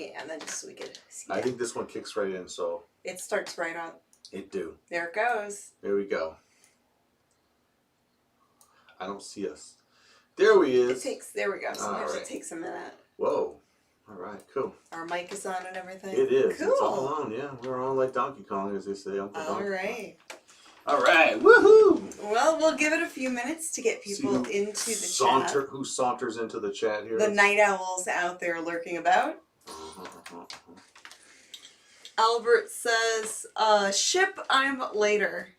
Yeah, and then just so we could see I think this one kicks right in, so. It starts right on. It do. There it goes. There we go. I don't see us. There he is. There we go. Sometimes it takes a minute. Whoa. All right, cool. Our mic is on and everything. It is. Cool. It's all on, yeah. We're on like Donkey Kong, as they say. Uncle Donkey Kong. Right. All right. Woohoo! Well, we'll give it a few minutes to get people into the chat. Who saunters into the chat here? The night owls out there lurking about. Albert says, ship, I'm later.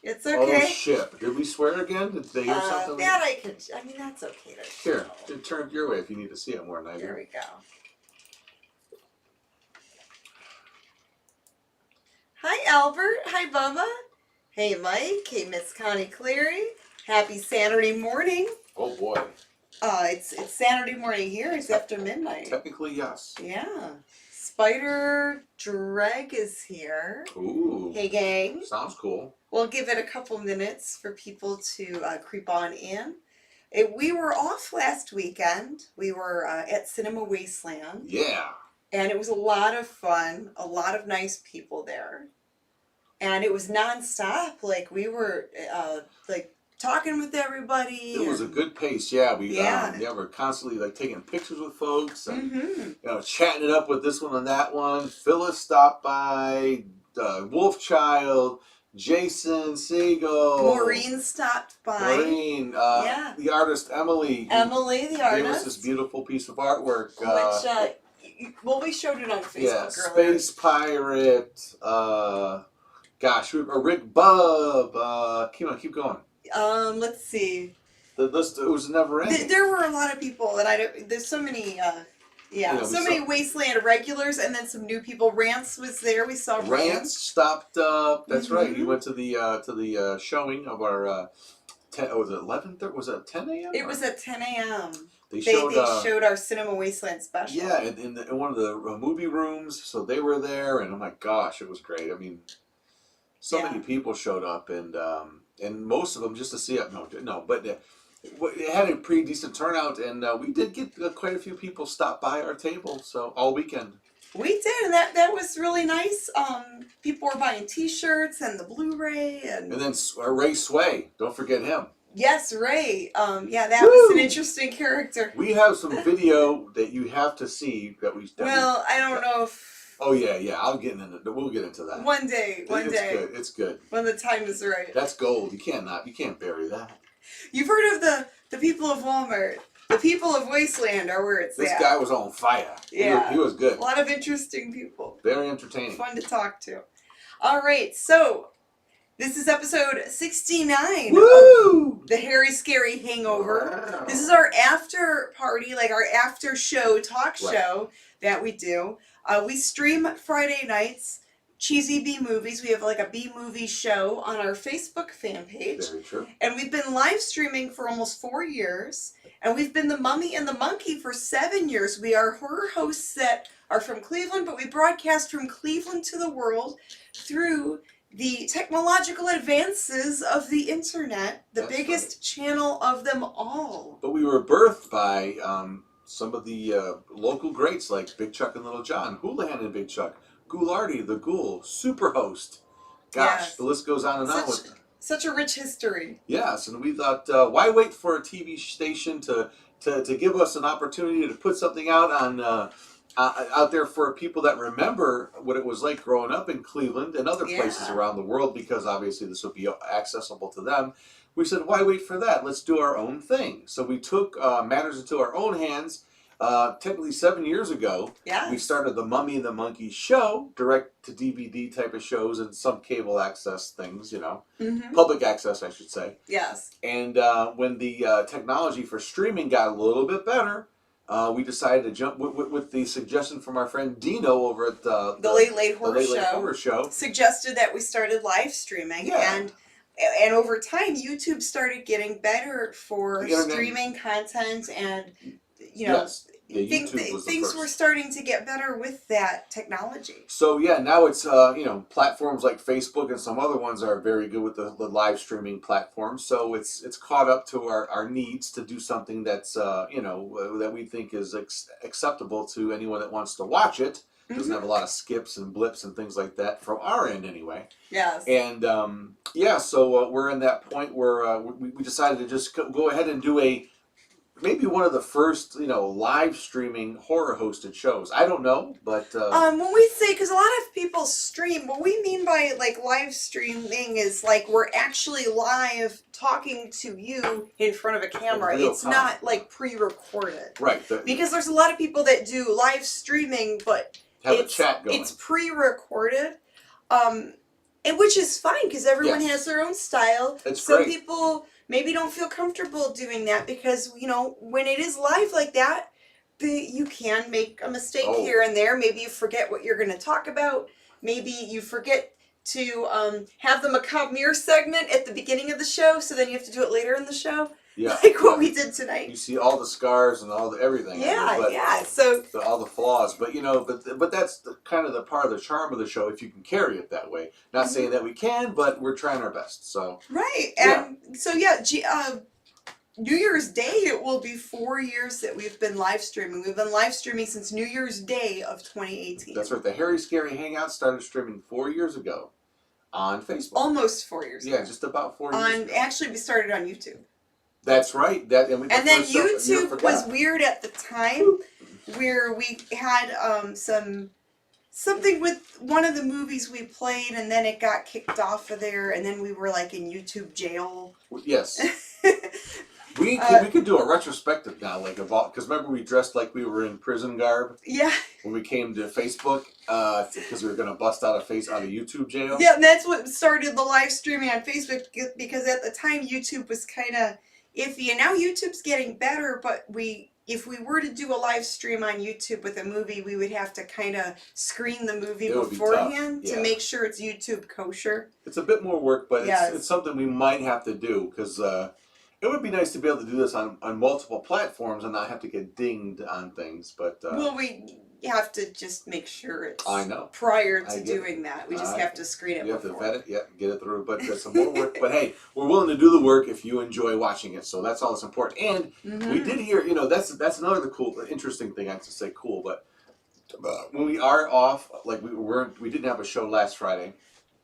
It's okay. Oh, ship. Did we swear again? Did they hear something? I mean, that's okay. Here, turn it your way if you need to see it more than I do. There we go. Hi, Albert. Hi, Bubba. Hey, Mike. Hey, Miss Connie Cleary. Happy Saturday morning. Oh, boy. It's Saturday morning here. It's after midnight. Technically, yes. Yeah. Spider Dreg is here. Ooh. Hey, gang. Sounds cool. We'll give it a couple minutes for people to creep on in. We were off last weekend. We were at Cinema Wasteland. Yeah. And it was a lot of fun. A lot of nice people there. And it was nonstop. Like, we were talking with everybody. It was a good pace, yeah. We're constantly like taking pictures with folks and chatting it up with this one and that one. Phyllis stopped by, Wolfchild, Jason, Siegel. Maureen stopped by. Maureen, the artist Emily. Emily, the artist. Gave us this beautiful piece of artwork. Which, we showed it on Facebook earlier. Space Pirate, Rick Bub. Keep going. Let's see. The list, it was never ending. There were a lot of people, and there's so many, many Wasteland regulars, and then some new people. Rance was there. We saw Rance stopped up. That's right. He went to the showing of our. Was it 11:30? Was it 10 a.m.? It was at 10 a.m. They showed our Cinema Wasteland special. Yeah, in one of the movie rooms. So they were there, and oh my gosh, it was great. I mean, many people showed up, and most of them just to see it. But it had a pretty decent turnout, and we did get quite a few people stop by our table. So all weekend. We did, and that was really nice. People were buying T-shirts and the Blu-ray, and then Ray Sway. Don't forget him. Yes, Ray. That was an interesting character. We have some video that you have to see that we. Well, I don't know if. Oh yeah. We'll get into that. One day. It's good. When the time is right. That's gold. You can't bury that. You've heard of the people of Walmart. The people of Wasteland are where it's at. This guy was on fire. Yeah. He was good. A lot of interesting people. Very entertaining. Fun to talk to. All right, so this is episode 69 Woo! of the Hairy Scary Hangover. Wow. This is our after party, like our after show talk show that we do. We stream Friday nights. Cheesy B Movies. We have like a B movie show on our Facebook fan page. Very true. And we've been live streaming for almost 4 years. And we've been the Mummy and the Monkey for 7 years. We are horror hosts that are from Cleveland, but we broadcast from Cleveland to the world through the technological advances of the internet, the biggest channel of them all. But we were birthed by some of the local greats like Big Chuck and Little John, Houlihan and Big Chuck, Ghoulardi, the Ghoul, Superhost. Gosh, the list goes on and on. Such a rich history. Yes, and we thought, why wait for a TV station to give us an opportunity to put something out on out there for people that remember what it was like growing up in Cleveland and other places around the world, because obviously this would be accessible to them. We said, why wait for that? Let's do our own thing. So we took matters into our own hands. Technically 7 years ago, we started the Mummy and the Monkey show, direct to DVD type of shows and some cable access things, public access, I should say. Yes. And when the technology for streaming got a little bit better, we decided to jump with the suggestion from our friend Dino over at the Late Horror Show. Suggested that we started live streaming, and over time, YouTube started getting better for streaming content and. Yeah, YouTube was the things first. were starting to get better with that technology. So yeah, now it's platforms like Facebook and some other ones are very good with the live streaming platforms. So it's caught up to our needs to do something that's that we think is acceptable to anyone that wants to watch it. Doesn't have a lot of skips and blips and things like that from our end anyway. Yes. And so we're in that point where we decided to just go ahead and do maybe one of the first, live streaming horror hosted shows. I don't know, but when we say, because a lot of people stream, what we mean by like live streaming is like we're actually live talking to you in front of a camera. It's not like pre-recorded, right? Because there's a lot of people that do live streaming, but have a chat going. It's pre-recorded, and which is fine because everyone has their own style. Some people maybe don't feel comfortable doing that because, when it is live like that, you can make a mistake here and there. Maybe you forget what you're going to talk about. Maybe you forget to have the macabre mirror segment at the beginning of the show, so then you have to do it later in the show. Yeah. Like what we did tonight. You see all the scars and all the everything. Yeah, So all the flaws, but that's kind of the part of the charm of the show if you can carry it that way. Not saying that we can, but we're trying our best. So right, and New Year's Day it will be 4 years that we've been live streaming. We've been live streaming since New Year's Day of 2018. That's right. The Hairy Scary Hangout started streaming 4 years ago on Facebook. Almost 4 years. Yeah, just about 4 years. ago. Actually, we started on YouTube. That's right. And then YouTube was weird at the time, where we had something with one of the movies we played, and then it got kicked off of there, and then we were like in YouTube jail. Yes. We could do a retrospective now, because remember we dressed like we were in prison garb. Yeah. When we came to Facebook, because we were going to bust out of YouTube jail. Yeah, and that's what started the live streaming on Facebook, because at the time YouTube was kind of iffy, and now YouTube's getting better, but if we were to do a live stream on YouTube with a movie, we would have to kind of screen the movie beforehand to make sure it's YouTube kosher. It's a bit more work, but it's something we might have to do, because it would be nice to be able to do this on multiple platforms and not have to get dinged on things. But we have to just make sure it's prior to doing that. We just have to screen it before. You have to vet it, get it through, but there's some more work. But hey, we're willing to do the work if you enjoy watching it, so that's all that's important. And we did hear, that's another interesting thing. I have to say cool, but when we are off, like we didn't have a show last Friday,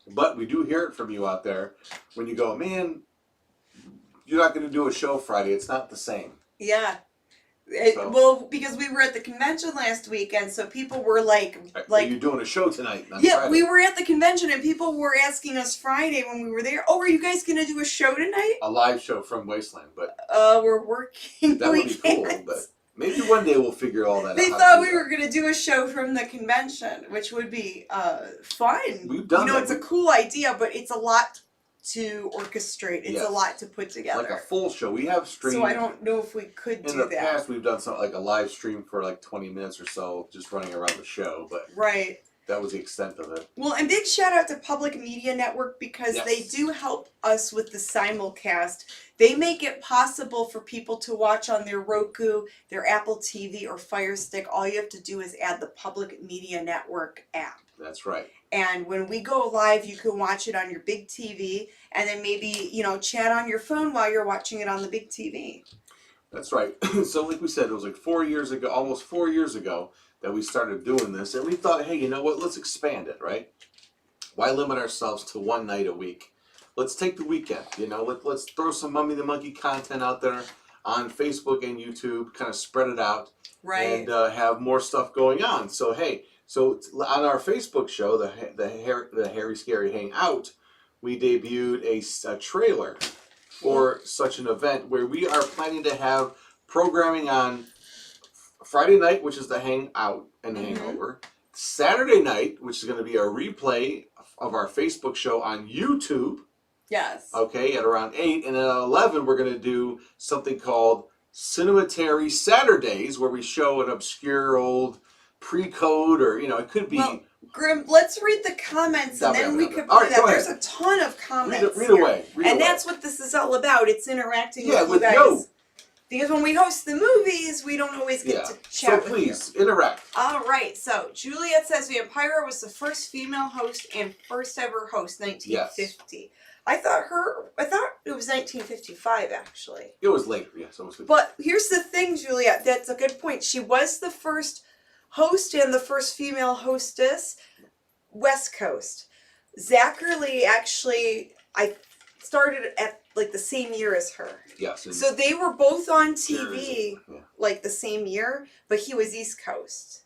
but we do hear it from you out there when you go, man, you're not going to do a show Friday. It's not the same. Yeah. Well, because we were at the convention last weekend, so people were like, you're doing a show tonight on yeah, Friday. We were at the convention, and people were asking us Friday when we were there, are you guys going to do a show tonight? A live show from Wasteland, but... we're working. That would be cool, but maybe one day we'll figure all that out. They thought we were going to do a show from the convention, which would be fun. We've done that. It's a cool idea, but it's a lot to orchestrate. It's a lot to put together. Like a full show. We have streamed. So I don't know if we could do that. In the past, we've done something like a live stream for like 20 minutes or so, just running around the show. But that was the extent of it. Well, and big shout out to Public Media Network, because they do help us with the simulcast. They make it possible for people to watch on their Roku, their Apple TV, or Fire Stick. All you have to do is add the Public Media Network app. That's right. And when we go live, you can watch it on your big TV, and then maybe, chat on your phone while you're watching it on the big TV. That's right. So like we said, it was like 4 years ago, almost 4 years ago, that we started doing this. And we thought, hey, you know what? Let's expand it, right? Why limit ourselves to one night a week? Let's take the weekend, let's throw some Mummy the Monkey content out there on Facebook and YouTube, kind of spread it out. Right. And have more stuff going on. So, hey... So on our Facebook show, the Hairy Scary Hangout, we debuted a trailer for such an event where we are planning to have programming on Friday night, which is the Hangout and Hangover. Saturday night, which is going to be a replay of our Facebook show on YouTube. Yes. Okay, at around 8. And then at 11, we're going to do something called Cinematary Saturdays, where we show an obscure old... pre-code, or it could be. Well, Grim, let's read the comments, and then we could play that. There's a ton of comments. Read away. That's what this is all about. It's interacting with you guys. Because when we host the movies, we don't always get to chat with you. So please, interact. All right, so Juliet says Vampira was the first female host and first ever host, 1950. Yes. I thought it was 1955, actually. It was later, yes. It was 50. But here's the thing, Juliet, that's a good point. She was the first host and the first female hostess, West Coast. Zachary, actually, I started at like the same year as her. Yes. So they were both on TV like the same year, but he was East Coast.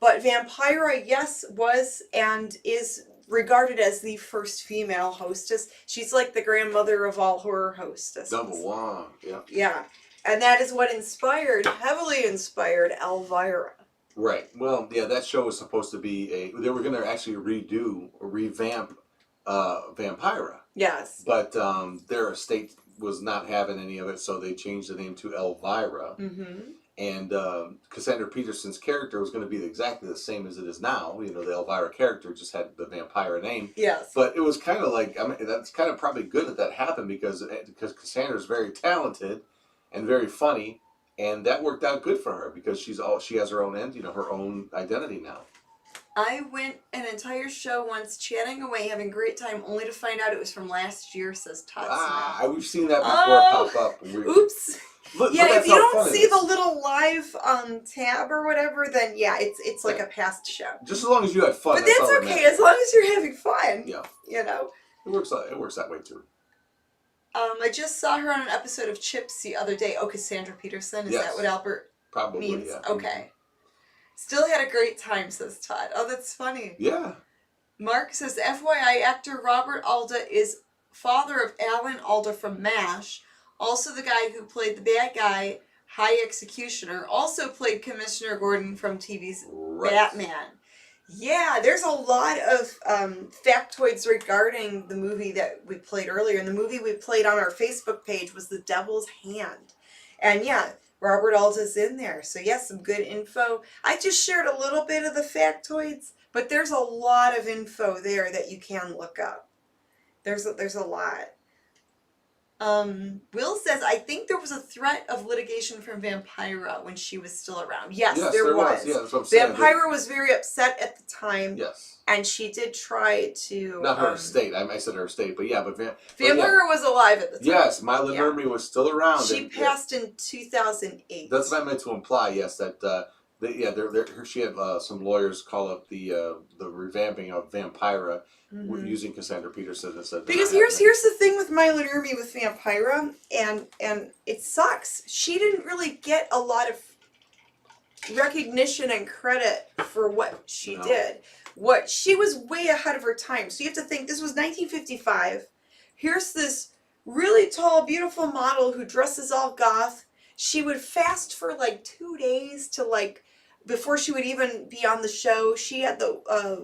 But Vampira, yes, was and is regarded as the first female hostess. She's like the grandmother of all horror hostesses. #1, yeah. Yeah. And that is what heavily inspired Elvira. Right. Well, yeah, that show was supposed to be they were going to actually revamp Vampira. Yes. But their estate was not having any of it, so they changed the name to Elvira. Mm-hmm. And Cassandra Peterson's character was going to be exactly the same as it is now. You know, the Elvira character just had the Vampira name. Yes. But it was kind of like, I mean, that's kind of probably good that happened because Cassandra's very talented and very funny, and that worked out good for her because she has her own her own identity now. I went an entire show once chatting away, having a great time, only to find out it was from last year, says Todd Smith. We've seen that before pop up. Oops. Look, yeah, if you don't see the little live tab or whatever, then yeah, it's like a past show. Just as long as you had fun. But that's okay, as long as you're having fun. Yeah. You know? It works that way too. I just saw her on an episode of Chips the other day. Oh, Cassandra Peterson? Is that what Albert means? Yeah. Okay. Still had a great time, says Todd. Oh, that's funny. Yeah. Mark says, FYI, actor Robert Alda is father of Alan Alda from MASH. Also the guy who played the bad guy, High Executioner. Also played Commissioner Gordon from TV's Batman. Yeah, there's a lot of factoids regarding the movie that we played earlier. And the movie we played on our Facebook page was The Devil's Hand. And yeah, Robert Alda's in there. So yes, some good info. I just shared a little bit of the factoids, but there's a lot of info there that you can look up. There's a lot. Will says, I think there was a threat of litigation from Vampira when she was still around. Yes, there was. Yeah, that's what I'm saying. Vampira was very upset at the time. Yes. And she did try to... Not her estate. I said her estate, but yeah. Vampira was alive at the time. Yes, Mila Nurmi was still around. She passed in 2008. That's what I meant to imply, yes, that... she had some lawyers call up the revamping of Vampira using Cassandra Peterson instead. Because here's the thing with Mila Nurmi with Vampira, and it sucks. She didn't really get a lot of recognition and credit for what she did. She was way ahead of her time. So you have to think, this was 1955. Here's this really tall, beautiful model who dresses all goth. She would fast for like 2 days to before she would even be on the show. She had the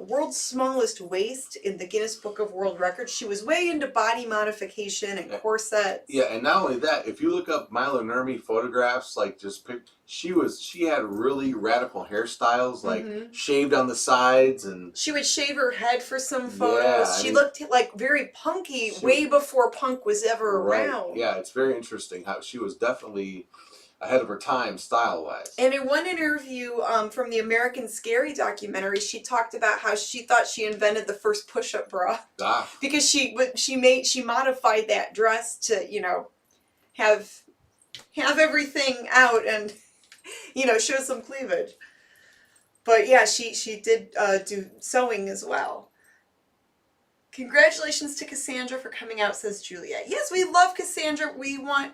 world's smallest waist in the Guinness Book of World Records. She was way into body modification and corsets. Yeah, and not only that, if you look up Mila Nurmi photographs, she had really radical hairstyles, like shaved on the sides, and she would shave her head for some photos. Yeah, she looked like very punky way before punk was ever around. Yeah, it's very interesting how she was definitely ahead of her time style-wise. And in one interview from the American Scary documentary, she talked about how she thought she invented the first push-up bra. Because she modified that dress to, have everything out and, show some cleavage. But yeah, she did do sewing as well. Congratulations to Cassandra for coming out, says Juliet. Yes, we love Cassandra. We want,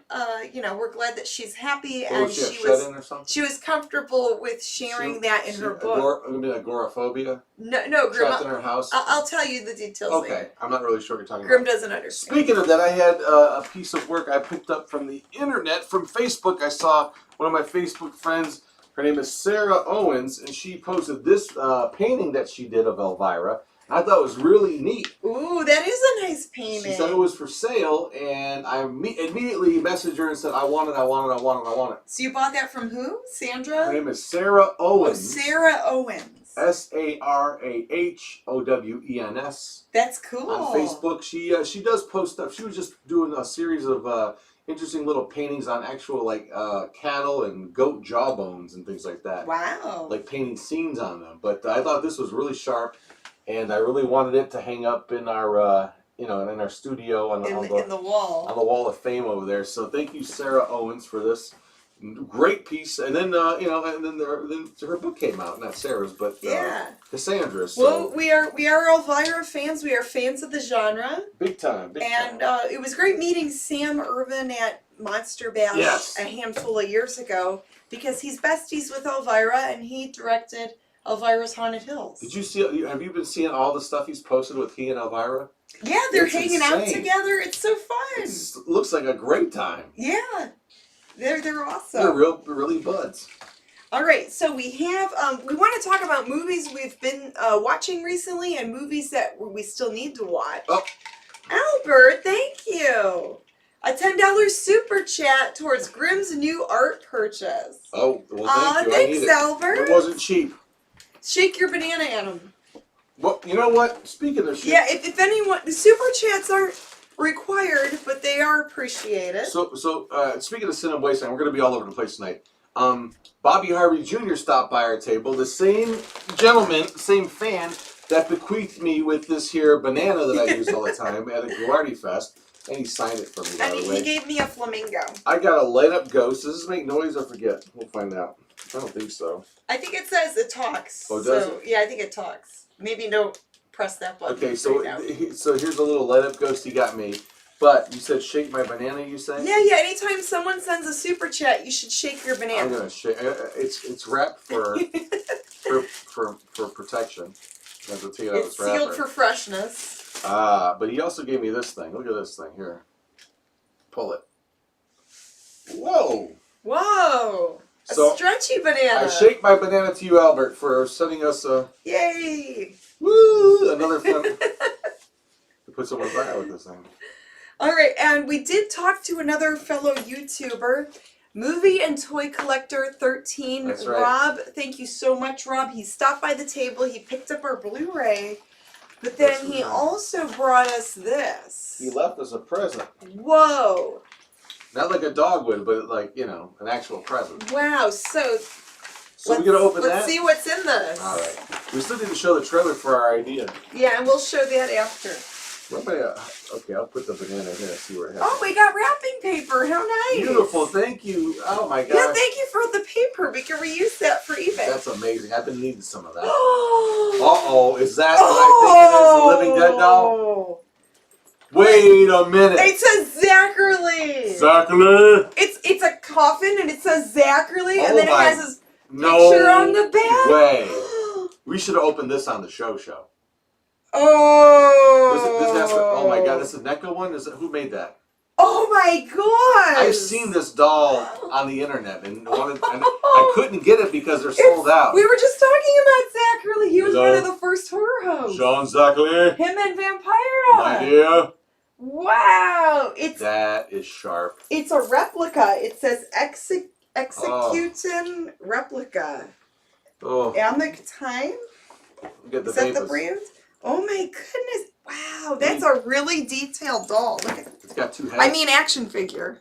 we're glad that she's happy and she was comfortable with sharing that in her book. Agoraphobia? No, Grimm. Trapped in her house? I'll tell you the details later. I'm not really sure what you're talking Grimm about. doesn't understand. Speaking of that, I had a piece of work I picked up from the internet, from Facebook. I saw one of my Facebook friends. Her name is Sarah Owens, and she posted this painting that she did of Elvira. I thought it was really neat. Ooh, that is a nice painting. She said it was for sale, and I immediately messaged her and said, I want it. So you bought that from who? Sandra? Her name is Sarah Owens. Oh, Sarah Owens. SARAHOWENS. That's cool. On Facebook, she does post stuff. She was just doing a series of interesting little paintings on actual like cattle and goat jawbones and things like that. Wow. Like painting scenes on them. But I thought this was really sharp, and I really wanted it to hang up in our in our studio on the wall. On the wall of fame over there. So thank you, Sarah Owens, for this great piece. And then then her book came out, not Sarah's, but Cassandra's. So. Well, we are Elvira fans. We are fans of the genre. Big time. And it was great meeting Sam Irvin at Monster Bash a handful of years ago, because he's besties with Elvira, and he directed Elvira's Haunted Hills. Did you see? Have you been seeing all the stuff he's posted with he and Elvira? Yeah, they're hanging out together. It's so fun. It looks like a great time. Yeah, they're awesome. They're really buds. All right, so we have we want to talk about movies we've been watching recently and movies that we still need to watch. Oh, Albert, thank you. A $10 super chat towards Grimm's new art purchase. Oh, well, thank you. Thanks, Albert. It wasn't cheap. Shake your banana at him. Well, you know what? Speaking of shit. Yeah, if anyone, the super chats aren't required, but they are appreciated. So speaking of Sin and Wasteland, we're going to be all over the place tonight. Bobby Harvey Jr. stopped by our table. The same gentleman, same fan that bequeathed me with this here banana that I use all the time at a Guardi Fest. And he signed it for me, by the way. And he gave me a flamingo. I got a light up ghost. Does this make noise or forget? We'll find out. I don't think so. I think it says it talks. Oh, does it? Yeah, I think it talks. Maybe don't press that button. Okay, so here's a little light up ghost he got me. But you said shake my banana, you say? Yeah. Anytime someone sends a super chat, you should shake your banana. I'm gonna shake. It's wrapped for protection. That's what it's sealed for freshness. But he also gave me this thing. Look at this thing here. Pull it. Whoa. A stretchy banana. I shake my banana to you, Albert, for sending us a... Yay. Woo! Another fun... to put someone by with this thing. All right, and we did talk to another fellow YouTuber, Movie and Toy Collector 13. That's right. Rob, thank you so much, Rob. He stopped by the table. He picked up our Blu-ray, but then he also brought us this. He left us a present. Whoa. Not like a dog would, but like, an actual present. Wow, so we're going to open that? Let's see what's in this. All right. We still need to show the trailer for our idea. Yeah, and we'll show that after. Okay, I'll put the banana here and see where it has. Oh, we got wrapping paper. How nice. Beautiful. Thank you. Oh, my God. Yeah, thank you for the paper. We can reuse that for eBay. That's amazing. I've been needing some of that. Uh-oh. Is that what I think it is? The Living Dead doll? Wait a minute. It says Zachary. Zachary. It's a coffin and it says Zachary and then it has his picture on the back. Way. We should have opened this on the show. Oh. Oh my God, this is a NECA one? Who made that? Oh my God. I've seen this doll on the internet and I couldn't get it because they're sold out. We were just talking about Zachary. He was one of the first horror hosts. Jean Zachary. Him and Vampira. My dear. Wow. That is sharp. It's a replica. It says Executin Replica. Oh. Amic Time? Is that the brand? Oh my goodness. Wow, that's a really detailed doll. Look at it. It's got two heads. I mean action figure.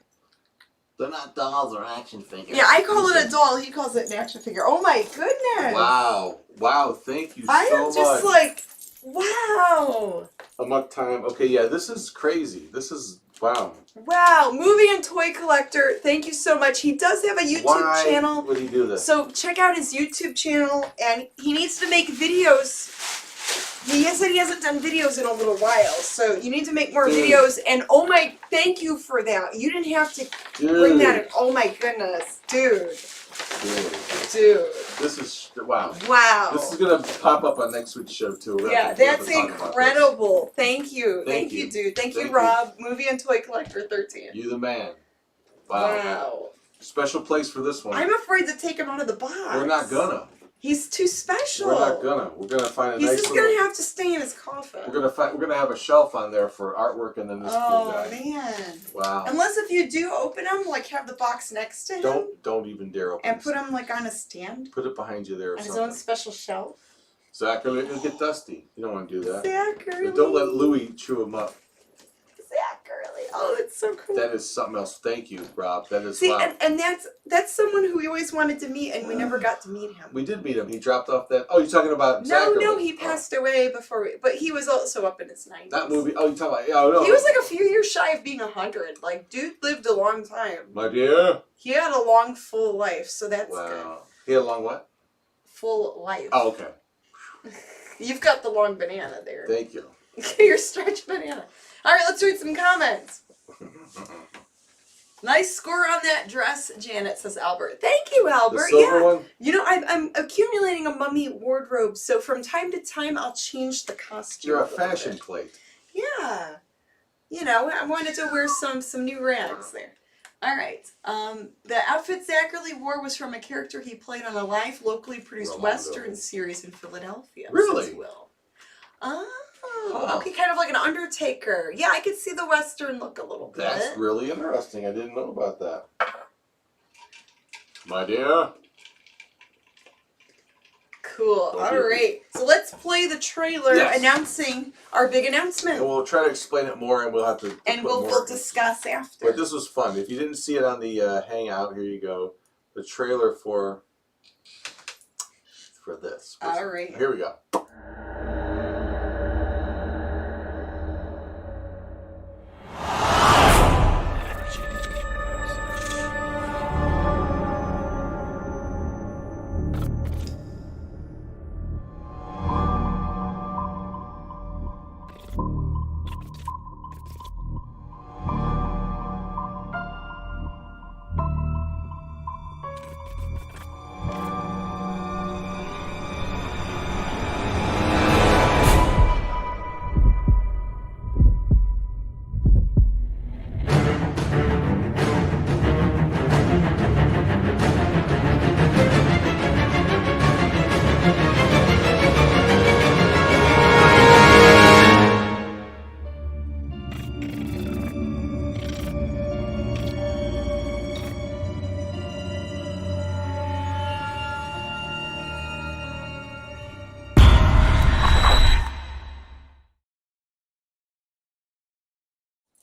They're not dolls, they're action figures. Yeah, I call it a doll. He calls it an action figure. Oh my goodness. Wow, thank you so much. I am just like, wow. Amok Time. Okay, yeah, this is crazy. This is, wow. Wow, Movie and Toy Collector, thank you so much. He does have a YouTube channel. Why would he do this? So check out his YouTube channel, and he needs to make videos. He said he hasn't done videos in a little while, so you need to make more videos. And oh my, thank you for that. You didn't have to bring that in. Oh my goodness, dude. This is, wow. Wow. This is going to pop up on next week's show, too. Yeah, that's incredible. Thank you. Thank you, dude. Thank you, Rob. Movie and Toy Collector 13. You the man. Wow. Special place for this one. I'm afraid to take him out of the box. We're not gonna. He's too special. We're not gonna. We're gonna find a nice. He's just gonna have to stay in his coffin. We're gonna have a shelf on there for artwork, and then this cool guy. Oh man! Wow. Unless if you do open him, like have the box next to him. Don't even dare open. And put him like on a stand. Put it behind you there. Or on something. his own special shelf. Zachary, it'll get dusty. You don't want to do that. Zachary. But don't let Louie chew him up. Zachary. Oh, that's so cool. That is something else. Thank you, Rob. That is See, wow. and that's someone who we always wanted to meet, and we never got to meet him. We did meet him. He dropped off that. Oh, you're talking about Zachary? No, he passed away before we. But he was also up in his 90s. That movie. Oh, you're talking about? Yeah, no. He was like a few years shy of being 100. Like, dude lived a long time. My dear. He had a long, full life, so that's good. Wow. He had a long what? Full life. Oh, okay. You've got the long banana there. Thank you. Your stretch banana. All right, let's read some comments. Nice score on that dress, Janet, says Albert. Thank you, Albert. The silver one? You know, I'm accumulating a mummy wardrobe, so from time to time I'll change the costume. You're a fashion plate. Yeah. You know, I wanted to wear some new rags there. All right. The outfit Zachary wore was from a character he played on a live, locally produced Western series in Philadelphia. Really? Says Will. Oh, okay, kind of like an Undertaker. Yeah, I could see the Western look a little bit. That's really interesting. I didn't know about that. My dear. Cool. All right. So let's play the trailer announcing our big announcement. And we'll try to explain it more, and we'll have to. And we'll discuss after. But this was fun. If you didn't see it on the Hangout, here you go. The trailer for this. All right. Here we go.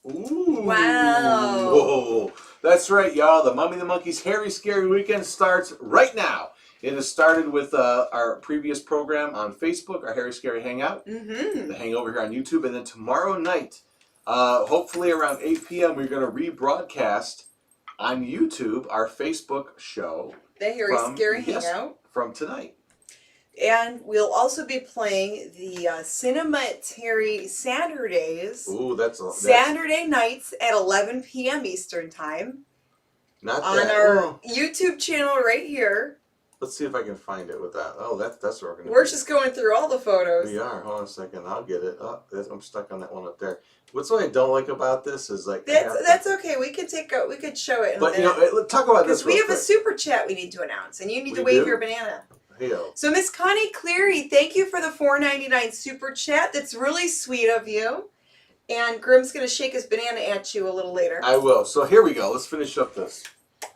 Ooh. Wow. Whoa. That's right, y'all. The Mummy and the Monkey's Hairy Scary Weekend starts right now. It has started with our previous program on Facebook, our Hairy Scary Hangout, the Hangover here on YouTube, and then tomorrow night, hopefully around 8 p.m., we're going to rebroadcast on YouTube our Facebook show. The Hairy Scary Hangout. From tonight. And we'll also be playing the Cinematary Saturdays. Ooh, that's Saturday nights at 11 p.m. Eastern Time. Not on that. our YouTube channel right here. Let's see if I can find it with that. Oh, that's what we're just going through all the photos. We are. Hold on a second. I'll get it. Oh, I'm stuck on that one up there. What's what I don't like about this is like that's okay. We could we could show it. But you know, talk about this. Because we have a super chat we need to announce, and you need to wave your banana. Hell. So Miss Connie Cleary, thank you for the $4.99 super chat. That's really sweet of you. And Grimm's gonna shake his banana at you a little later. I will. So here we go. Let's finish up this.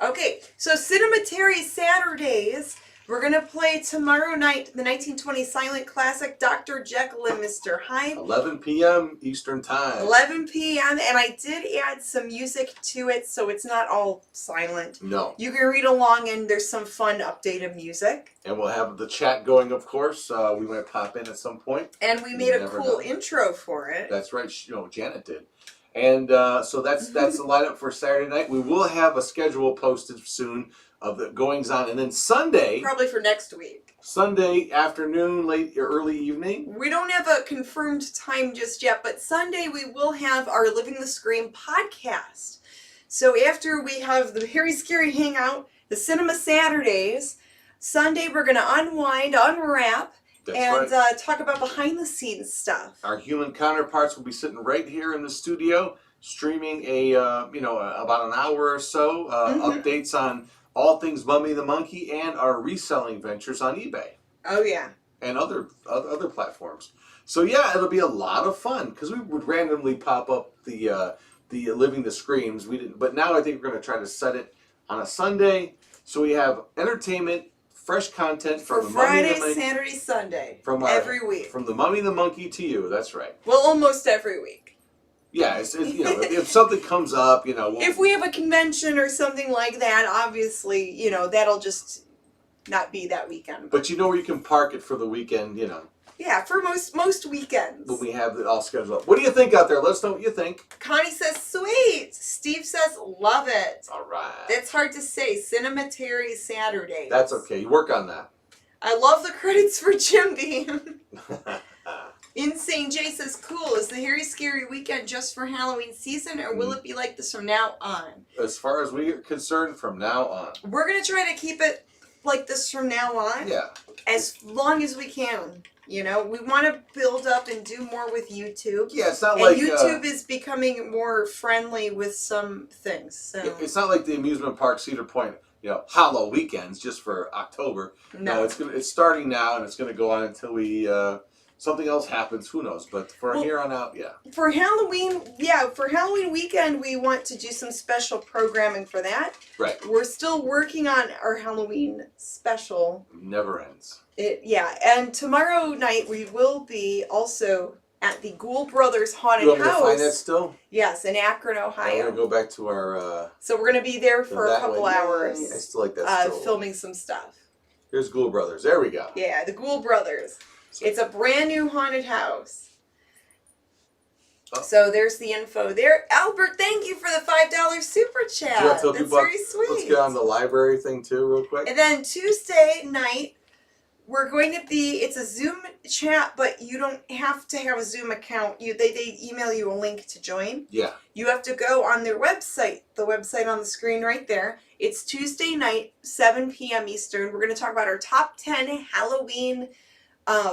Okay, so Cinematary Saturdays. We're going to play tomorrow night the 1920 silent classic Dr. Jekyll and Mr. Hyde. 11 p.m. Eastern Time. 11 p.m. And I did add some music to it, so it's not all silent. No. You can read along, and there's some fun updated music. And we'll have the chat going, of course. We might pop in at some point. And we made a cool intro for it. That's right. Janet did. And so that's the lineup for Saturday night. We will have a schedule posted soon of the goings on, and then Sunday, probably for next week. Sunday afternoon, late or early evening. We don't have a confirmed time just yet, but Sunday we will have our Living the Scream podcast. So after we have the Hairy Scary Hangout, the Cinema Saturdays, Sunday we're going to unwind, unwrap, talk about behind the scenes stuff. Our human counterparts will be sitting right here in the studio, streaming about an hour or so updates on all things Mummy the Monkey and our reselling ventures on eBay. Oh yeah. And other platforms. So yeah, it'll be a lot of fun because we would randomly pop up the Living the Screams. We didn't, but now I think we're going to try to set it on a Sunday so we have entertainment, fresh content for Friday, Saturday, Sunday, every week from the Mummy the Monkey to you. That's right. Well, almost every week. Yeah, it's you know, if something comes up, you know, If we have a convention or something like that, obviously, you know, that'll just not be that weekend. But you know where you can park it for the weekend, you know. Yeah, for most weekends. When we have it all scheduled up. What do you think out there? Let us know what you think. Connie says, sweet. Steve says, love it. All right. That's hard to say. Cinematary Saturdays. That's okay. You work on that. I love the credits for Jim Beam. Insane Jay says, cool. Is the Hairy Scary Weekend just for Halloween season, or will it be like this from now on? As far as we are concerned, from now on. We're going to try to keep it like this from now on. Yeah. As long as we can. You know, we want to build up and do more with YouTube. Yeah, it's not and like... YouTube is becoming more friendly with some things. So It's not like the amusement park Cedar Point, you know, Hollow weekends just for October. No. It's starting now, and it's going to go on until we... something else happens, who knows? But for here on out, yeah. For Halloween weekend, we want to do some special programming for that. Right. We're still working on our Halloween special. Never ends. And tomorrow night we will be also at the Ghoul Brothers Haunted You want me House. to find that still? Yes, in Akron, I'm Ohio. going to go back to our... So we're going to be there for a couple hours. I still like that still. Filming some stuff. Here's Ghoul Brothers. There we go. Yeah, the Ghoul Brothers. It's a brand new haunted house. Oh. So there's the info there. Albert, thank you for the $5 super chat. That's very sweet. Let's get on the library thing too real quick. And then Tuesday night, we're going to be, it's a Zoom chat, but you don't have to have a Zoom account. They email you a link to join. Yeah. You have to go on their website, the website on the screen right there. It's Tuesday night, 7 p.m. Eastern. We're going to talk about our top 10 Halloween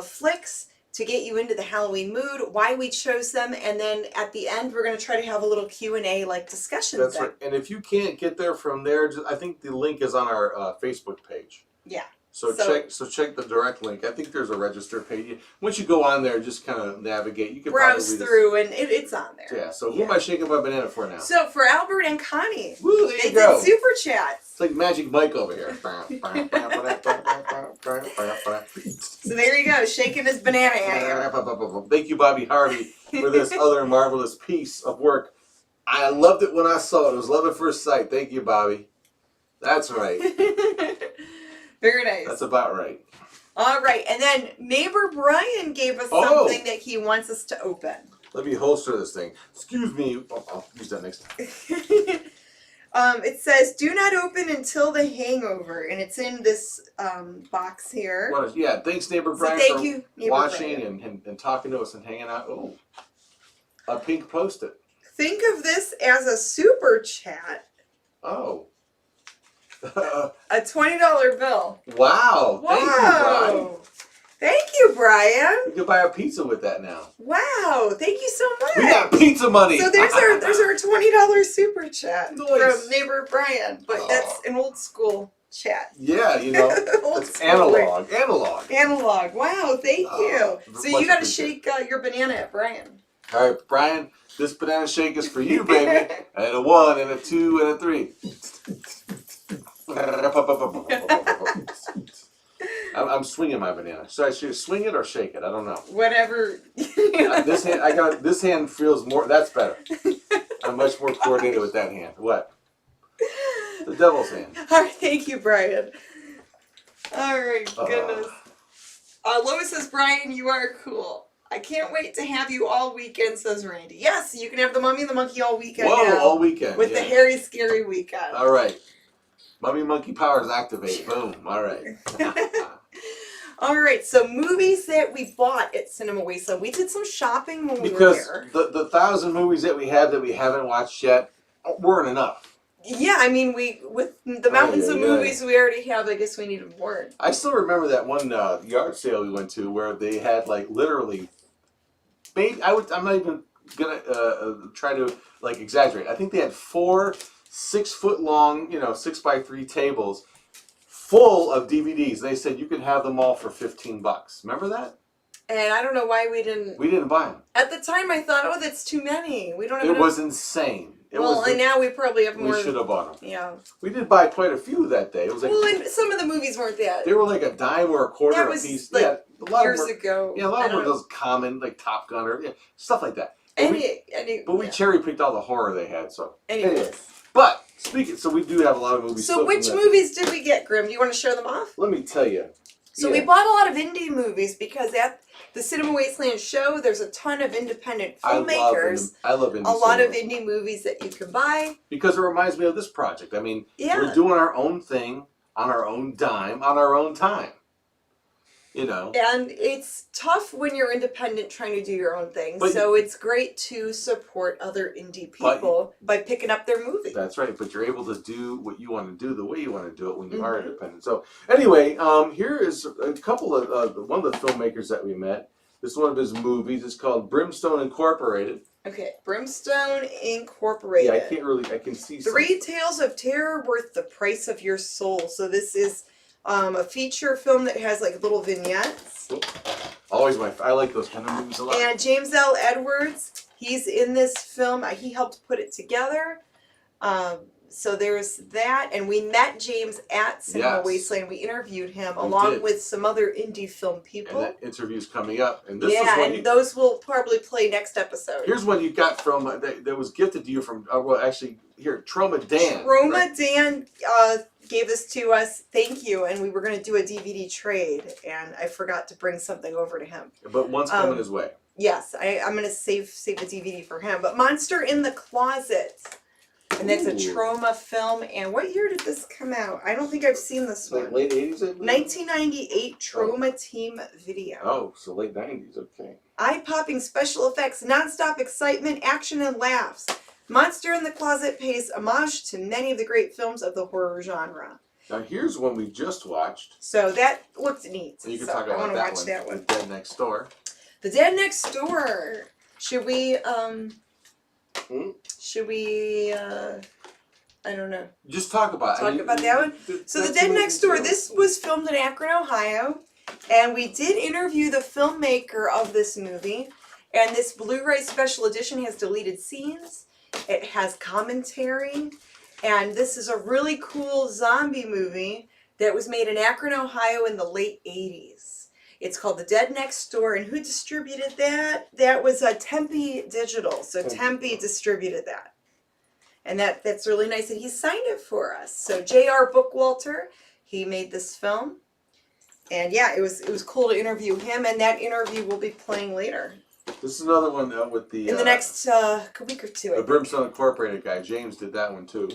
flicks to get you into the Halloween mood, why we chose them, and then at the end we're going to try to have a little Q&A like discussion. That's right. And if you can't get there from there, I think the link is on our Facebook page. Yeah. So check the direct link. I think there's a register page. Once you go on there, just kind of navigate. You can browse through, and it's on there. Yeah. So who am I shaking my banana for now? So for Albert and Connie, woo, there they you go. did super chats. It's like Magic Mike over here. So there you go, shaking his banana at you. Thank you, Bobby Harvey, for this other marvelous piece of work. I loved it when I saw it. It was love at first sight. Thank you, Bobby. That's right. Very nice. That's about right. All right, and then neighbor Brian gave us something that he wants us to open. Let me holster this thing. Excuse me. I'll use that next time. It says, do not open until the hangover, and it's in this box here. Yeah, thanks, neighbor Brian, thank you, neighbor watching Brian. and talking to us and hanging out. Oh, a pink Post-it. Think of this as a super chat. Oh. A $20 bill. Wow. Thank you, Brian. Thank you, Brian. You can buy a pizza with that now. Wow, thank you so much. We got pizza money. So there's our $20 super chat nice. from neighbor Brian, but that's an old school chat. Yeah, you know, it's analog. Analog. Wow, thank you. So you got to shake your banana at Brian. All right, Brian, this banana shake is for you, baby. And a 1 and a 2 and a 3. I'm swinging my banana. So I should swing it or shake it? I don't know. Whatever. This hand feels more. That's better. I'm much more coordinated with that hand. What? The devil's hand. All right, thank you, Brian. All right, goodness. Lois says, Brian, you are cool. I can't wait to have you all weekend, says Randy. Yes, you can have the Mummy and the Monkey all weekend. Whoa, now all weekend. with the Hairy Scary Weekend. All right. Mummy Monkey powers activate. Boom. All right. All right, so movies that we bought at Cinema Wasteland. We did some shopping when we were there. Because the 1,000 movies that we have that we haven't watched yet weren't enough. Yeah, I mean, with the mountains of movies we already have, I guess we needed more. I still remember that one yard sale we went to where they had like literally, maybe I'm not even gonna try to like exaggerate. I think they had 4 6-foot long, 6x3 tables full of DVDs. They said you could have them all for $15. Remember that? And I don't know why we didn't. We didn't buy them. At the time, I thought, oh, that's too many. We don't have. It was insane. And now we probably have more. We should have bought them. Yeah. We did buy quite a few that day. It was like. Well, and some of the movies weren't that. They were like a dime or a quarter that a was piece. Like a lot years of them were, ago. Yeah, a lot of them were those common, like Top Gun or stuff like that. But we cherry picked all the horror they had. So anyways. But so we do have a lot of movies. So which movies did we get, Grim? Do you want to show them off? Let me tell you. So we bought a lot of indie movies because at the Cinema Wasteland show, there's a ton of independent filmmakers. I love indie. A lot of indie movies that you can buy. Because it reminds me of this project. I mean, we're doing our own thing on our own dime, on our own time. You know. And it's tough when you're independent trying to do your own thing. So it's great to support other indie people by picking up their movie. That's right. But you're able to do what you want to do the way you want to do it when you are independent. So anyway, here is a couple of one of the filmmakers that we met. This is one of his movies. It's called Brimstone Incorporated. Okay, Brimstone Incorporated. Yeah, I can see 3 Tales of Terror Worth the Price of Your Soul. So this is a feature film that has like little vignettes. Always I like those kind of movies a lot. And James L. Edwards, he's in this film. He helped put it together. So there's that. And we met James at Cinema Wasteland. We interviewed him along with some other indie film people. And that interview's coming up. And this is one and those will probably play next episode. Here's one you got from, that was gifted to you from, well, actually, here, Trauma Dan. Trauma Dan gave this to us. Thank you. And we were going to do a DVD trade. And I forgot to bring something over to him. But one's coming his way. Yes. I'm going to save the DVD for him. But Monster in the Closet. And that's a trauma film. And what year did this come out? I don't think I've seen this one. Like late 80s? 1998 Trauma Team Video. Oh, so late 90s. Okay. Eye-popping special effects, non-stop excitement, action, and laughs. Monster in the Closet pays homage to many of the great films of the horror genre. Now here's one we just watched. So that looked neat. So you can talk about that one. The Dead Next Door. The Dead Next Door. Should we, I don't know. Just talk about it. Talk about that one? So The Dead Next Door, this was filmed in Akron, Ohio. And we did interview the filmmaker of this movie. And this Blu-ray special edition has deleted scenes. It has commentary. And this is a really cool zombie movie that was made in Akron, Ohio in the late 80s. It's called The Dead Next Door. And who distributed that? That was Tempe Digital. So Tempe distributed that. And that's really nice. And he signed it for us. So J.R. Bookwalter, he made this film. And yeah, it was cool to interview him. And that interview will be playing later. This is another one with the... in the next week or two. The Brimstone Incorporated guy. James did that one too.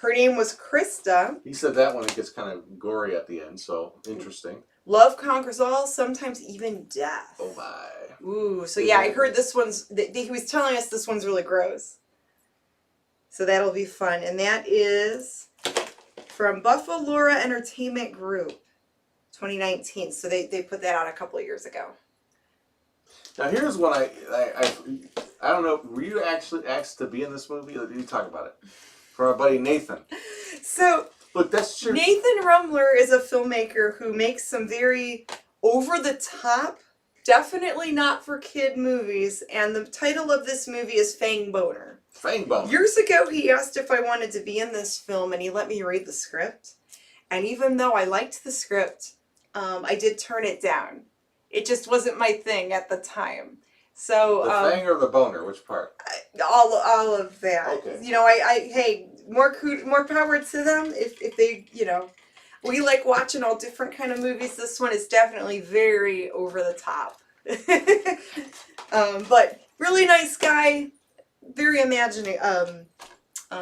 Her name was Krista. He said that one, it gets kind of gory at the end, so interesting. Love conquers all, sometimes even death. Oh my. Ooh, so yeah, I heard this one's... he was telling us this one's really gross. So that'll be fun. And that is from Buffalo Entertainment Group, 2019. So they put that out a couple of years ago. Now here's one I don't know, were you actually asked to be in this movie? Or did you talk about it? From our buddy Nathan. So look, that's true. Nathan Rumler is a filmmaker who makes some very over-the-top, definitely not for kid movies. And the title of this movie is Fang Boner. Fang Boner. Years ago, he asked if I wanted to be in this film, and he let me read the script. And even though I liked the script, I did turn it down. It just wasn't my thing at the time. So the fang or the boner, which part? All of that. Okay. You know, hey, more power to them if they, you know. We like watching all different kind of movies. This one is definitely very over the top. But really nice guy, very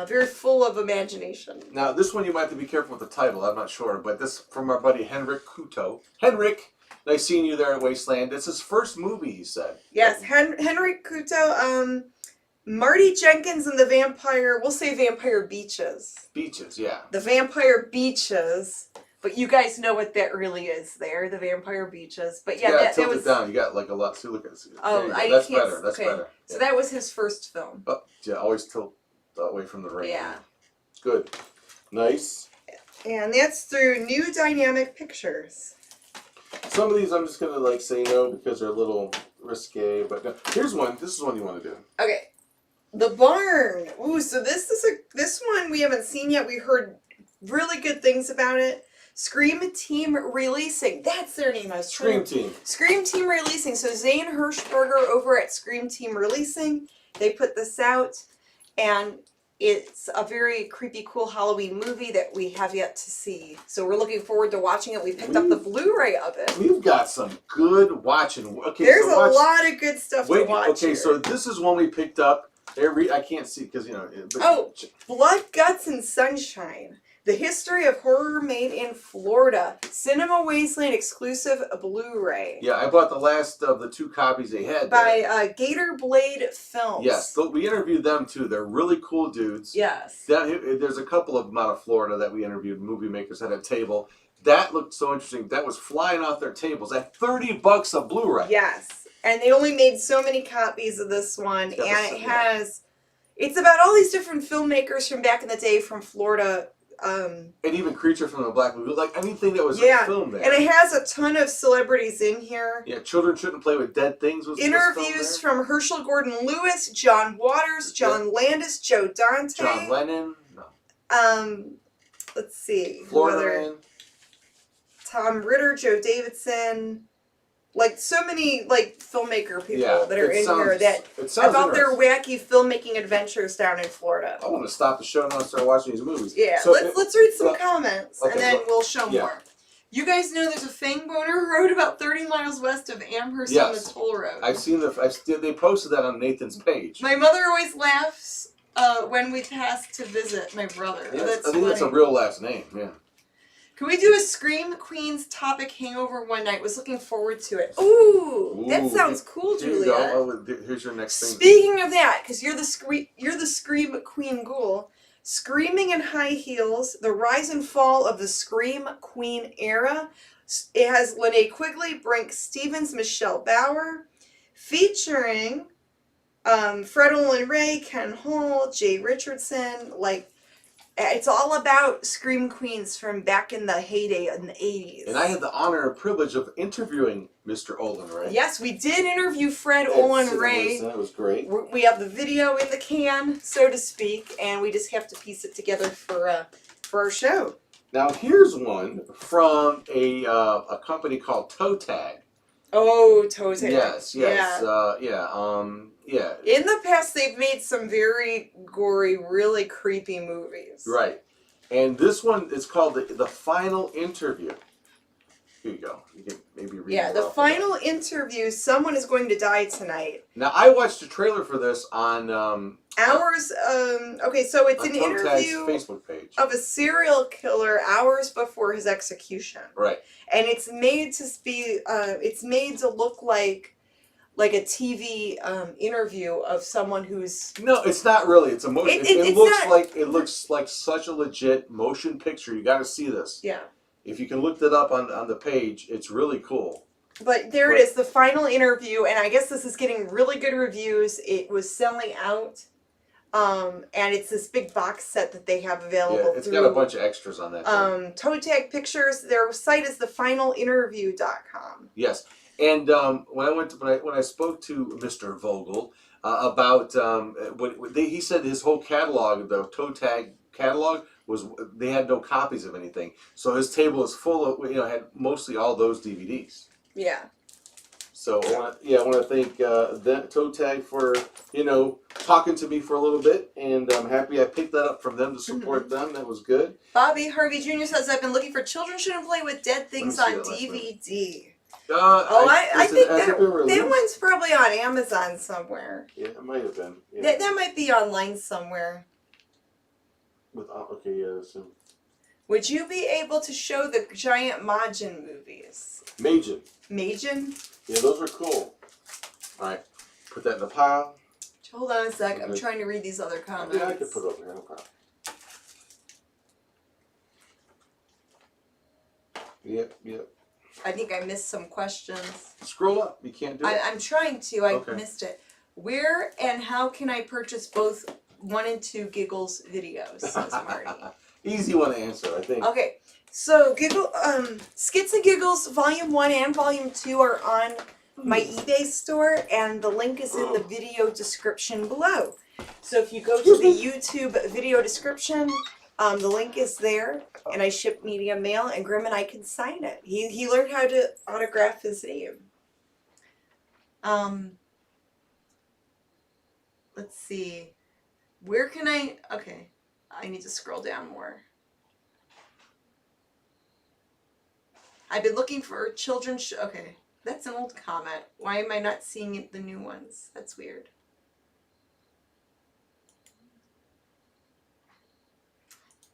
very full of imagination. Now this one you might have to be careful with the title. I'm not sure, but this from our buddy Henrik Kuto. Henrik. Nice seeing you there at Wasteland. It's his first movie, he said. Yes, Henry Kuto, Marty Jenkins and the Vampire, we'll say Vampire Beaches. Beaches, yeah. The Vampire Beaches, but you guys know what that really is there, the Vampire Beaches. But yeah, that was... it down. You got like a lot to look at. Oh, that's better. That's better. So that was his first film. Oh, yeah, always tilt away from the rain. Yeah. Good. Nice. And that's through New Dynamic Pictures. Some of these I'm just going to like say no because they're a little risque, but no. Here's one. This is one you want to do. Okay. The Barn. Ooh, so this one we haven't seen yet. We heard really good things about it. Scream Team Releasing. That's their name. Scream Team. Scream Team Releasing. So Zane Hirschberger over at Scream Team Releasing. They put this out, and it's a very creepy, cool Halloween movie that we have yet to see. So we're looking forward to watching it. We picked up the Blu-ray of it. We've got some good watching. Okay, There's so a lot of good stuff to watch. Okay, here. so this is one we picked up. I can't see because Blood, Guts, and Sunshine. The History of Horror Made in Florida. Cinema Wasteland exclusive Blu-ray. Yeah, I bought the last of the 2 copies they had. By Gator Blade Films. Yes, we interviewed them too. They're really cool dudes. Yes. There's a couple of them out of Florida that we interviewed. Movie makers at a table. That looked so interesting. That was flying off their tables at $30 a Blu-ray. Yes. And they only made so many copies of this one. It's about all these different filmmakers from back in the day from Florida. And even Creature from the Black Lagoon, like anything that was filmed there. And it has a ton of celebrities in here. Yeah, Children Shouldn't Play with Dead Things was interviews from Herschel Gordon Lewis, John Waters, John Landis, Joe Dante, John Lennon. No. Let's see. Florida Man. Tom Ritter, Joe Davidson. Like so many filmmaker people that are in here about their wacky filmmaking adventures down in Florida. I want to stop the show now and start watching these movies. Yeah, so let's read some comments and then we'll show more. You guys know there's a fang boner road about 30 miles west of Amherst on the toll road. I've seen they posted that on Nathan's page. My mother always laughs when we pass to visit my brother. Yeah, I think that's a real last name. Yeah. Can we do a Scream Queens topic hangover one night? Was looking forward to it. Ooh, that sounds cool, Julia. Here's your next thing. Speaking of that, because you're the Scream Queen Ghoul, Screaming in High Heels: The Rise and Fall of the Scream Queen Era. It has Linnea Quigley, Brink Stevens, Michelle Bauer, featuring Fred Olen Ray, Ken Hall, Jay Richardson, it's all about Scream Queens from back in the heyday in the 80s. And I had the honor and privilege of interviewing Mr. Olen Ray. Yes, we did interview Fred Olen Ray. That was great. We have the video in the can, so to speak, and we just have to piece it together for our show. Now here's one from a company called Toe Tag. Oh, Toe Tag. Yes. Yeah. In the past, they've made some very gory, really creepy movies. Right. And this one is called The Final Interview. Here you go. You can maybe read it. Yeah, The Final Interview. Someone is going to die tonight. Now, I watched the trailer for this on... okay, so it's an interview Facebook page of a serial killer hours before his execution. Right. And it's made to be, it's made to look like a TV interview of someone who's... No, it's not really. It's a motion. It looks like such a legit motion picture. You got to see this. Yeah. If you can look that up on the page, it's really cool. But there it is, The Final Interview, and I guess this is getting really good reviews. It was selling out, and it's this big box set that they have available. Yeah, it's got a bunch of extras on that. Toe Tag Pictures. Their site is thefinalinterview.com. Yes. And when I spoke to Mr. Vogel about he said his whole catalog, the Toe Tag catalog, they had no copies of anything. So his table is full of had mostly all those DVDs. Yeah. So I want to thank Toe Tag for talking to me for a little bit, and I'm happy I picked that up from them to support them. That was good. Bobby Harvey Jr. says, "I've been looking for Children Shouldn't Play with Dead Things on DVD." I think that one's probably on Amazon somewhere. Yeah, it might have been. Yeah. That might be online somewhere. So. Would you be able to show the giant Majin movies? Majin? Yeah, those are cool. All right, put that in the pile. Hold on a sec. Okay. I'm trying to read these other comments. Yeah, I can put it over here. No problem. Yep. I think I missed some questions. Scroll up. You can't do it. I'm trying to. I missed it. Where and how can I purchase both 1 and 2 Giggles videos? Says Marty. Easy one to answer, I think. Okay, so Skits and Giggles Volume 1 and Volume 2 are on my eBay store, and the link is in the video description below. So if you go to the YouTube video description, the link is there, and I ship media mail, and Grimm and I can sign it. He learned how to autograph his name. let's see. Where can I... Okay. I need to scroll down more. I've been looking for children's... Okay. That's an old comment. Why am I not seeing it, the new ones? That's weird.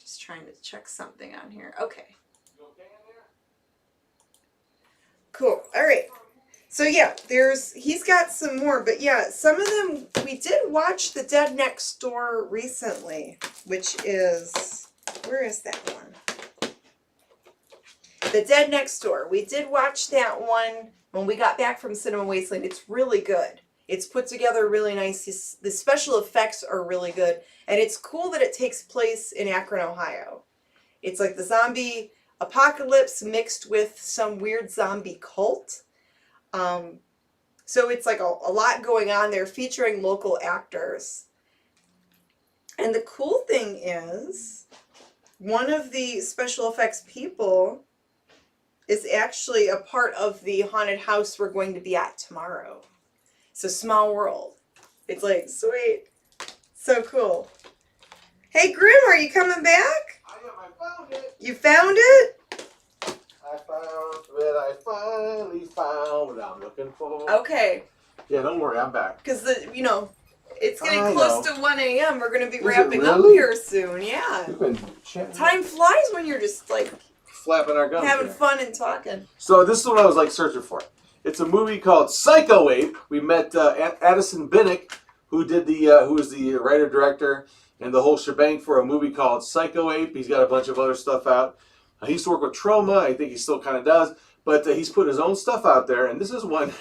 Just trying to check something on here. Okay. You okay in there? Cool. All right. So yeah, he's got some more, but yeah, some of them we did watch The Dead Next Door recently, which is, where is that one? The Dead Next Door. We did watch that one when we got back from Cinema Wasteland. It's really good. It's put together really nice. The special effects are really good, and it's cool that it takes place in Akron, Ohio. It's like the zombie apocalypse mixed with some weird zombie cult. So it's like a lot going on there, featuring local actors. And the cool thing is, one of the special effects people is actually a part of the haunted house we're going to be at tomorrow. So small world. It's like, sweet. So cool. Hey Grimm, are you coming back? I found it. You found it? I found what I finally found what I'm looking for. Okay. Yeah, don't worry, I'm back. Because it's getting close to 1 a.m. We're going to be Is it wrapping up really? here soon. Yeah. We've been chatting. Time flies when you're just like Flapping our gums. having here. fun and talking. So this is what I was like searching for. It's a movie called Psycho Ape. We met Addison Binnick, who was the writer director and the whole shebang for a movie called Psycho Ape. He's got a bunch of other stuff out. He used to work with Troma. I think he still kind of does. But he's putting his own stuff out there. And this is one,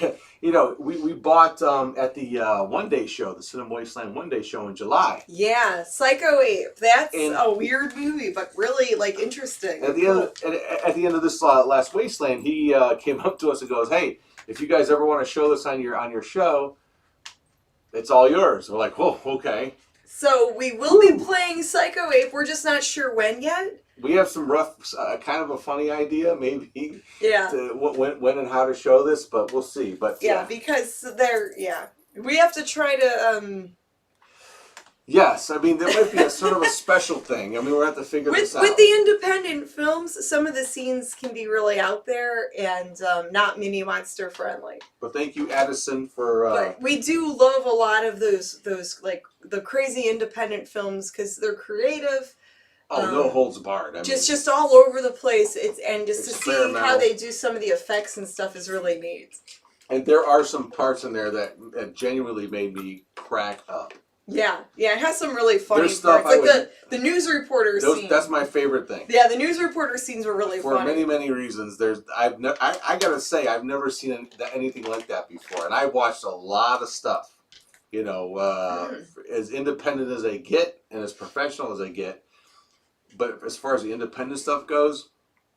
we bought at the One Day Show, the Cinema Wasteland One Day Show in July. Yeah, Psycho Ape. That's a weird movie, but really like interesting. At the end of this last Wasteland, he came up to us and goes, "Hey, if you guys ever want to show this on your show, it's all yours." We're like, "Whoa, okay." So we will be playing Psycho Ape. We're just not sure when yet. We have some rough, kind of a funny idea, maybe. Yeah. To when and how to show this, but we'll see. But yeah, because we have to try to. Yes, I mean there might be a sort of a special thing. I mean we're have to figure this out. With the independent films, some of the scenes can be really out there and not mini monster friendly. But thank you, Addison, for. But we do love a lot of those like the crazy independent films because they're creative. No holds barred. I mean, just all over the place. To see how they do some of the effects and stuff is really neat. And there are some parts in there that genuinely made me crack up. Yeah, it has some really funny stuff parts. Like the news reporter scene. That's my favorite thing. Yeah, the news reporter scenes were really funny. For many, many reasons. I gotta say, I've never seen anything like that before. And I watched a lot of stuff. As independent as I get and as professional as I get. But as far as the independent stuff goes,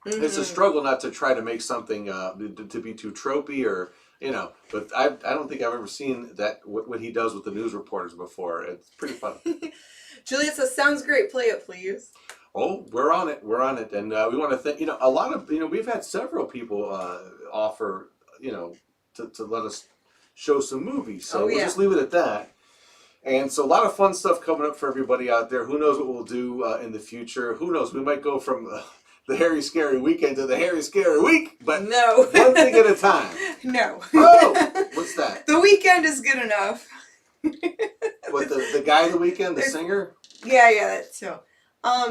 it's a struggle not to try to make something to be too tropey or, But I don't think I've ever seen that what he does with the news reporters before. It's pretty funny. Juliet says, "Sounds great. Play it, please." Oh, we're on it. And we want to thank, a lot of, we've had several people offer, to let us show some movies. So we'll just leave it at that. And so a lot of fun stuff coming up for everybody out there. Who knows what we'll do in the future? Who knows? We might go from the Hairy Scary Weekend to the Hairy Scary Week, but no. One thing at a time. No. Oh, what's that? The Weekend is good enough. What, the guy of the weekend, the singer? Yeah, that too.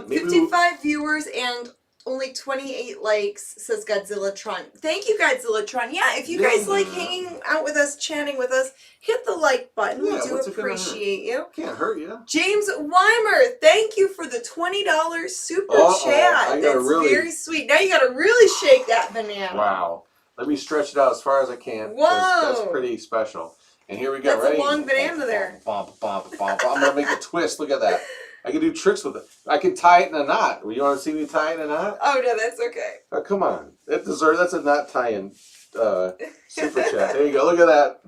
55 viewers and only 28 likes, says Godzillatron. Thank you, Godzillatron. Yeah, if you guys like hanging out with us, chatting with us, hit the like button. We do appreciate you. Can't hurt you. James Weimer, thank you for the $20 super chat. That's very sweet. Now you gotta really shake that banana. Wow. Let me stretch it out as far as I can. Whoa. That's pretty special. And here we go. That's Ready? a long banana there. I'm going to make a twist. Look at that. I can do tricks with it. I can tie it in a knot. You want to see me tie it in a knot? Oh, no, that's okay. Oh, come on. That's a knot tie-in super chat. There you go. Look at that,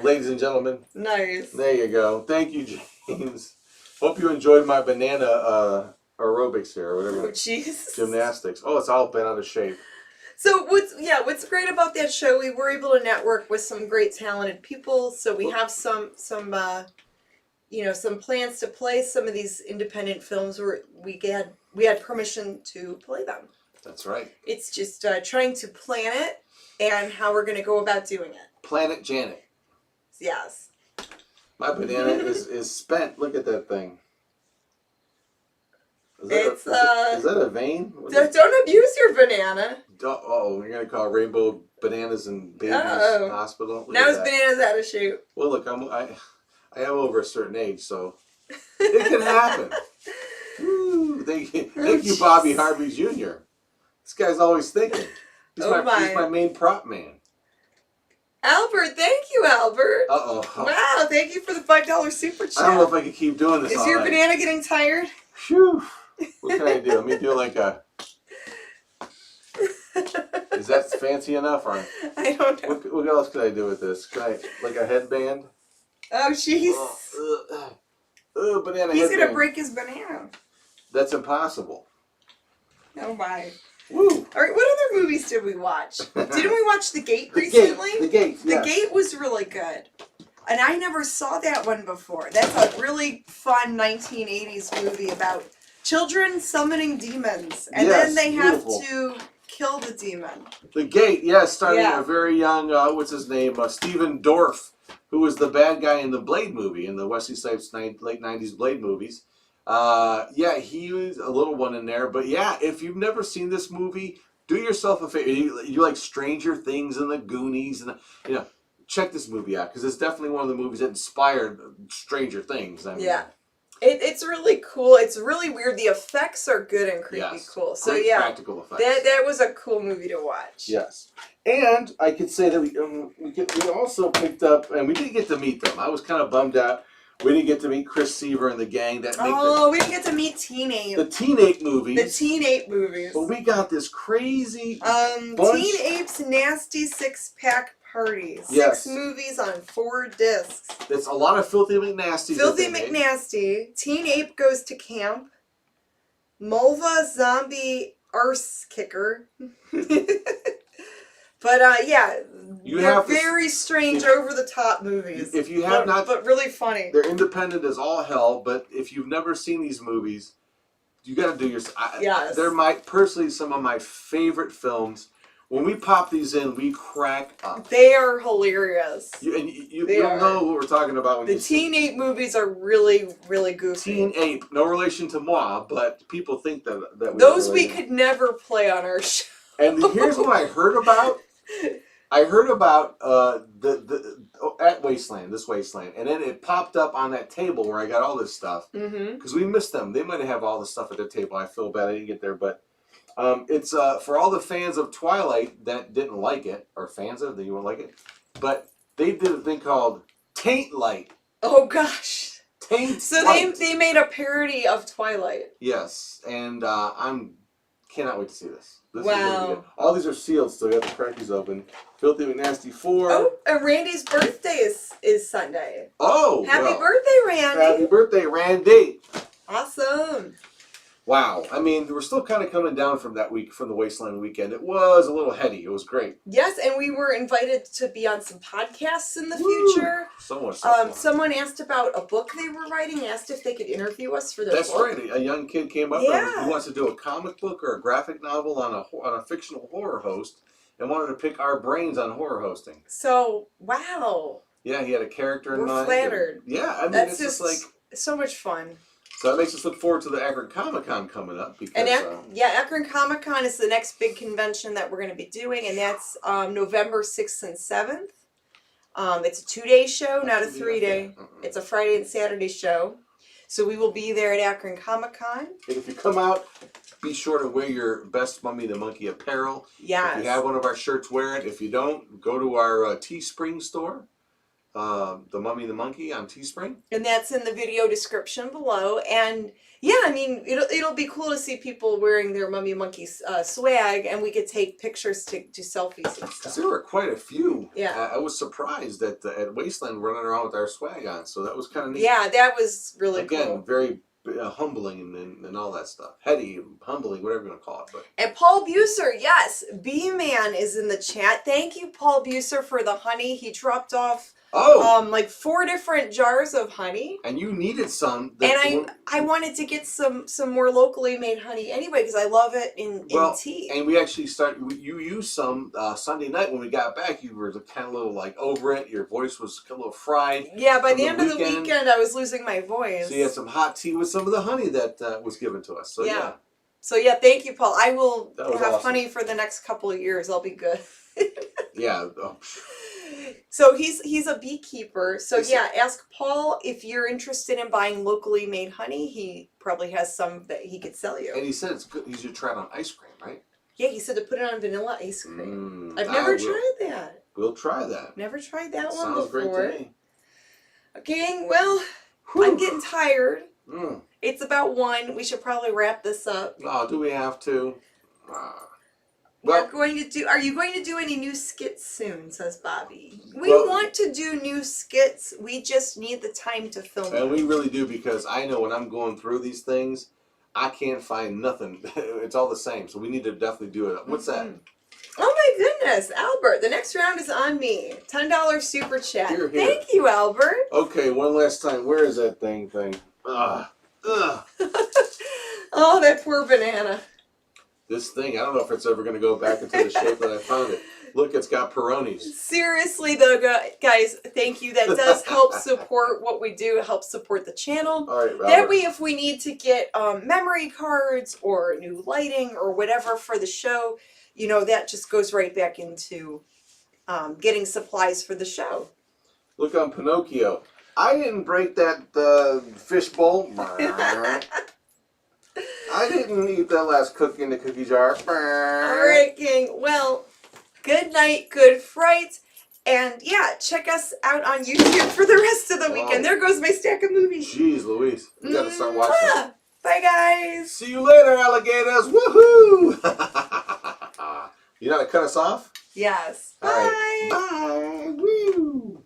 ladies and gentlemen. Nice. There you go. Thank you, James. Hope you enjoyed my banana aerobics here, or whatever. Oh, jeez. Gymnastics. Oh, it's all bent out of shape. So what's great about that show, we were able to network with some great talented people. So we have some some plans to play some of these independent films where we had permission to play them. That's right. It's just trying to plan it and how we're going to go about doing it. Planet Janet. Yes. My banana is spent. Look at that thing. Is that a vein? Don't abuse your banana. You're going to call Rainbow Bananas and Babies Hospital? Look now his banana's out of shape. Well, look, I am over a certain age, so it can happen. Woo, thank you, Bobby Harvey Jr. This guy's always thinking. He's my main prop man. Albert, thank you, Albert. Uh-oh. Wow, thank you for the $5 super chat. I don't know if I can keep doing this. Is your banana getting tired? Phew. What can I do? Let me do like a... Is that fancy enough? Or... I don't know. What else could I do with this? Can I, like a headband? Oh, jeez. Banana He's headband. going to break his banana. That's impossible. Oh, my. Woo. All right, what other movies did we watch? Didn't we watch The Gate recently? The Gate, yes. The Gate was really good. And I never saw that one before. That's a really fun 1980s movie about children summoning demons. And then they have to kill the demon. The Gate, yes, starting a very young, what's his name? Stephen Dorff, who was the bad guy in the Blade movie, in the Wesley Snipes late 90s Blade movies. He was a little one in there. But yeah, if you've never seen this movie, do yourself a favor. You like Stranger Things and the Goonies, and check this movie out, because it's definitely one of the movies that inspired Stranger Things. I mean, it's really cool. It's really weird. The effects are good and creepy cool. So great practical effects. That was a cool movie to watch. Yes. And I could say that we also picked up, and we didn't get to meet them. I was kind of bummed out. We didn't get to meet Chris Seaver and the gang. We didn't get to meet Teen Ape. The Teen Ape movies. The Teen Ape movies. But we got this crazy bunch. Teen Ape's Nasty Six-Pack Party. 6 movies on 4 discs. There's a lot of Filthy McNasty. Filthy McNasty. Teen Ape Goes to Camp. Mulva Zombie Arse Kicker. But they're very strange, over-the-top movies. If you have not, but really funny. They're independent as all hell. But if you've never seen these movies, you got to do your. Yes. They're personally some of my favorite films. When we pop these in, we crack up. They are hilarious. You'll know what we're talking about when the Teen Ape movies are really, really goofy. Teen Ape, no relation to moi, but people think that those we could never play on our show. And here's what I heard about. I heard about at Wasteland, and then it popped up on that table where I got all this stuff because we missed them. They might have all the stuff at their table. I feel bad I didn't get there, but it's for all the fans of Twilight that didn't like it, or fans of that you won't like it, but they did a thing called Taint Light. Oh gosh, Taint. So Light. they made a parody of Twilight. Yes, and cannot wait to see this. This wow. is gonna be good. All these are sealed, so we have to crack these open. Filthy McNasty 4. Oh, and Randy's birthday is Sunday. Oh, happy birthday, Randy! Happy birthday, Randy! Awesome. Wow. I mean, we're still kind of coming down from that week, from the Wasteland weekend. It was a little heady. It was great. Yes, and we were invited to be on some podcasts in the future. So much stuff. Someone asked about a book they were writing, asked if they could interview us for their book. That's right. A young kid came up and he wants to do a comic book or a graphic novel on a fictional horror host and wanted to pick our brains on horror hosting. So, wow. Yeah, he had a character in mind. We're flattered. Yeah, I mean, that's it's just like so much fun. So that makes us look forward to the Akron Comic-Con coming up. Because, Akron Comic-Con is the next big convention that we're going to be doing, and that's November 6th and 7th. It's a 2-day show, not a 3-day. It's a Friday and Saturday show. So we will be there at Akron Comic-Con. And if you come out, be sure to wear your best Mummy the Monkey apparel. Yes. If you have one of our shirts, wear it. If you don't, go to our Teespring store. The Mummy the Monkey on Teespring, and that's in the video description below. And yeah, I mean, it'll be cool to see people wearing their Mummy Monkey swag, and we could take pictures to do selfies and stuff. There were quite a few. Yeah, I was surprised that at Wasteland running around with our swag on, so that was kind of neat. Yeah, that was really cool. Again, very humbling and all that stuff. Heady, humbling, whatever you want to call it. But. And Paul Buser, yes, B-Man is in the chat. Thank you, Paul Buser, for the honey. He dropped off Oh. Like 4 different jars of honey. And you needed some. And I wanted to get some more locally made honey anyway because I love it in tea. And we actually you used some Sunday night when we got back. You were kind of a little like over it. Your voice was a little fried. Yeah, by the end of the weekend, I was losing my voice. So you had some hot tea with some of the honey that was given to us. So yeah. So yeah, thank you, Paul. I will have awesome. honey for the next couple of years. I'll be good. Yeah. Oh. So he's a beekeeper. So yeah, ask Paul if you're interested in buying locally made honey. He probably has some that he could sell you. And he said it's good. He should try it on ice cream, right? Yeah, he said to put it on vanilla ice cream. I've never tried that. We'll try that. Never tried that one Sounds before. great to me. Okay, well, I'm getting tired. Mm. It's about 1. We should probably wrap this up. Oh, do we have to? Are you going to do any new skits soon, says Bobby. We want to do new skits. We just need the time to film them. And we really do, because I know when I'm going through these things, I can't find nothing. It's all the same. So we need to definitely do it. What's that? Oh my goodness, Albert. The next round is on me. $10 super chat. Here. Thank you, Albert. Okay, one last time. Where is that thing? Ugh. Oh, that poor banana. This thing, I don't know if it's ever going to go back into the shape that I found it. Look, it's got Peronis. Seriously, though, guys, thank you. That does help support what we do. It helps support the channel. All right, Robert. That way, if we need to get memory cards or new lighting or whatever for the show, you know, that just goes right back into getting supplies for the show. Look on Pinocchio. I didn't break that fish bowl. I didn't eat that last cookie in the cookie jar. All right, gang. Well, good night, good fright. And yeah, check us out on YouTube for the rest of the weekend. There goes my stack of movies. Jeez Louise. We got to start watching. Bye, guys. See you later, alligators. Woohoo! You know how to cut us off? Yes. All Bye. right. Bye. Woo.